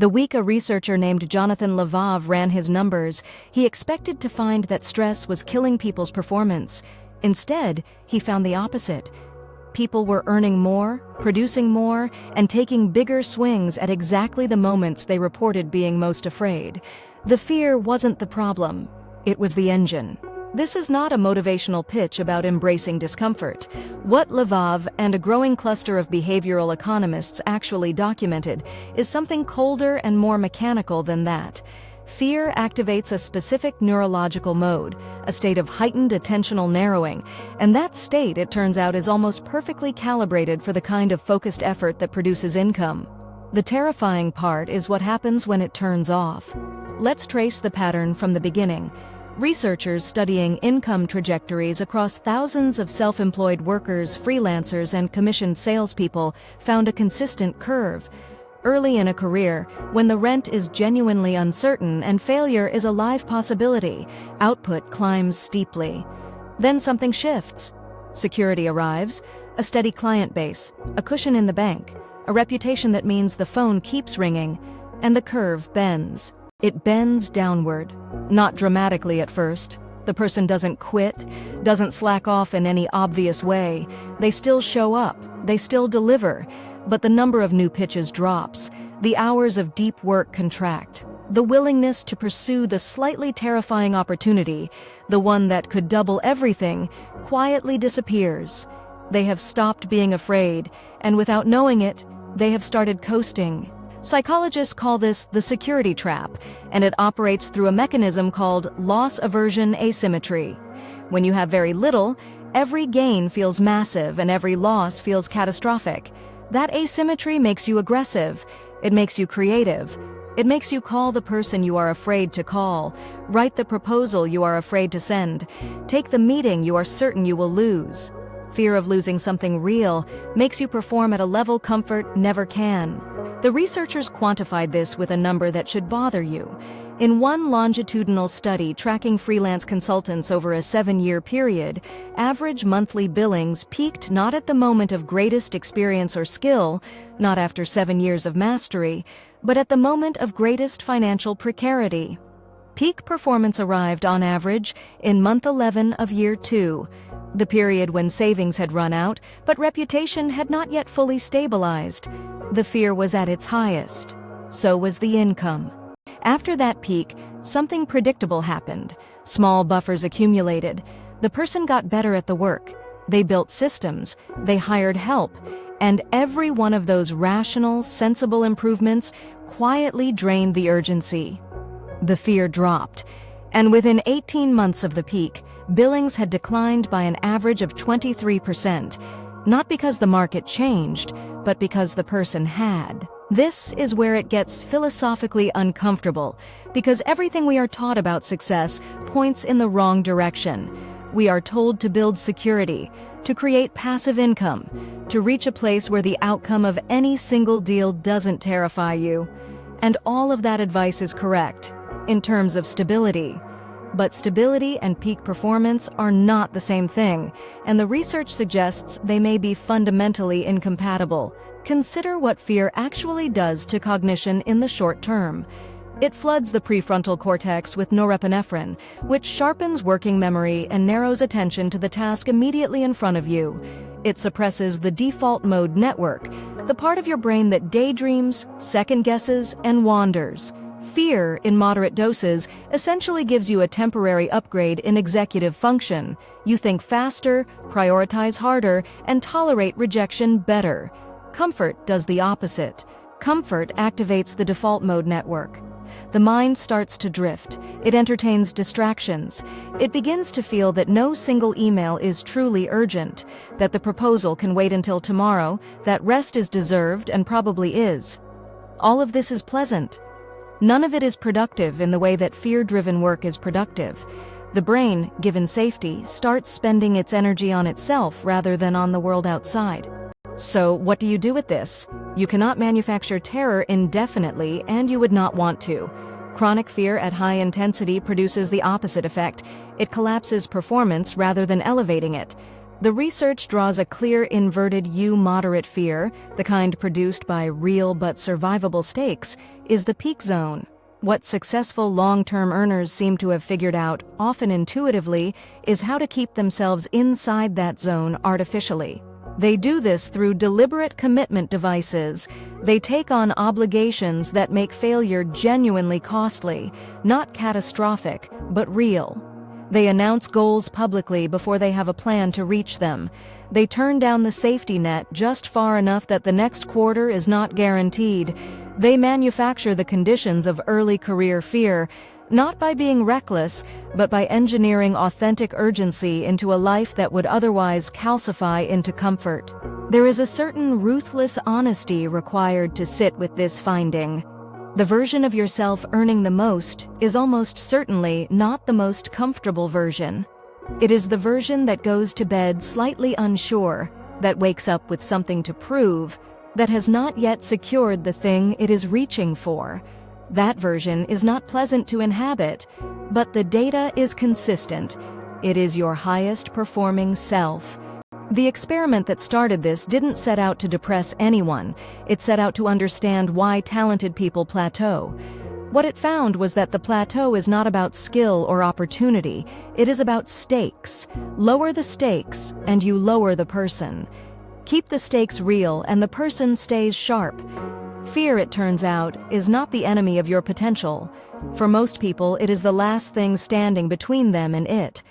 The week a researcher named Jonathan Levav ran his numbers, he expected to find that stress was killing people's performance. Instead, he found the opposite. People were earning more, producing more, and taking bigger swings at exactly the moments they reported being most afraid. The fear wasn't the problem, it was the engine. This is not a motivational pitch about embracing discomfort. What Levav and a growing cluster of behavioral economists actually documented is something colder and more mechanical than that. Fear activates a specific neurological mode, a state of heightened attentional narrowing, and that state, it turns out, is almost perfectly calibrated for the kind of focused effort that produces income. The terrifying part is what happens when it turns off. Let's trace the pattern from the beginning. Researchers studying income trajectories across thousands of self-employed workers, freelancers, and commissioned salespeople found a consistent curve. Early in a career, when the rent is genuinely uncertain and failure is a live possibility, output climbs steeply. Then something shifts. Security arrives, a steady client base, a cushion in the bank, a reputation that means the phone keeps ringing, and the curve bends. It bends downward. Not dramatically at first. The person doesn't quit, doesn't slack off in any obvious way. They still show up, they still deliver, but the number of new pitches drops. The hours of deep work contract. The willingness to pursue the slightly terrifying opportunity, the one that could double everything, quietly disappears. They have stopped being afraid, and without knowing it, they have started coasting. Psychologists call this the security trap, and it operates through a mechanism called loss aversion asymmetry. When you have very little, every gain feels massive and every loss feels catastrophic. That asymmetry makes you aggressive. It makes you creative. It makes you call the person you are afraid to call, write the proposal you are afraid to send, take the meeting you are certain you will lose. Fear of losing something real makes you perform at a level comfort never can. The researchers quantified this with a number that should bother you. In one longitudinal study tracking freelance consultants over a 7-year period, average monthly billings peaked not at the moment of greatest experience or skill, not after 7 years of mastery, but at the moment of greatest financial precarity. Peak performance arrived on average in month 11 of year 2, the period when savings had run out, but reputation had not yet fully stabilized. The fear was at its highest. So was the income. After that peak, something predictable happened. Small buffers accumulated. The person got better at the work. They built systems. They hired help. And every one of those rational, sensible improvements quietly drained the urgency. The fear dropped. And within 18 months of the peak, billings had declined by an average of 23%, not because the market changed, but because the person had. This is where it gets philosophically uncomfortable, because everything we are taught about success points in the wrong direction. We are told to build security, to create passive income, to reach a place where the outcome of any single deal doesn't terrify you. And all of that advice is correct, in terms of stability. But stability and peak performance are not the same thing, and the research suggests they may be fundamentally incompatible. Consider what fear actually does to cognition in the short term. It floods the prefrontal cortex with norepinephrine, which sharpens working memory and narrows attention to the task immediately in front of you. It suppresses the default mode network, the part of your brain that daydreams, second guesses, and wanders. Fear, in moderate doses, essentially gives you a temporary upgrade in executive function. You think faster, prioritize harder, and tolerate rejection better. Comfort does the opposite. Comfort activates the default mode network. The mind starts to drift. It entertains distractions. It begins to feel that no single email is truly urgent, that the proposal can wait until tomorrow, that rest is deserved and probably is. All of this is pleasant. None of it is productive in the way that fear-driven work is productive. The brain, given safety, starts spending its energy on itself rather than on the world outside. So, what do you do with this? You cannot manufacture terror indefinitely, and you would not want to. Chronic fear at high intensity produces the opposite effect. It collapses performance rather than elevating it. The research draws a clear inverted U moderate fear, the kind produced by real but survivable stakes, is the peak zone. What successful long-term earners seem to have figured out, often intuitively, is how to keep themselves inside that zone artificially. They do this through deliberate commitment devices. They take on obligations that make failure genuinely costly, not catastrophic, but real. They announce goals publicly before they have a plan to reach them. They turn down the safety net just far enough that the next quarter is not guaranteed. They manufacture the conditions of early career fear, not by being reckless, but by engineering authentic urgency into a life that would otherwise calcify into comfort. There is a certain ruthless honesty required to sit with this finding. The version of yourself earning the most is almost certainly not the most comfortable version. It is the version that goes to bed slightly unsure, that wakes up with something to prove, that has not yet secured the thing it is reaching for. That version is not pleasant to inhabit, but the data is consistent. It is your highest performing self. The experiment that started this didn't set out to depress anyone. It set out to understand why talented people plateau. What it found was that the plateau is not about skill or opportunity. It is about stakes. Lower the stakes, and you lower the person. Keep the stakes real, and the person stays sharp. Fear, it turns out, is not the enemy of your potential. For most people, it is the last thing standing between them and it.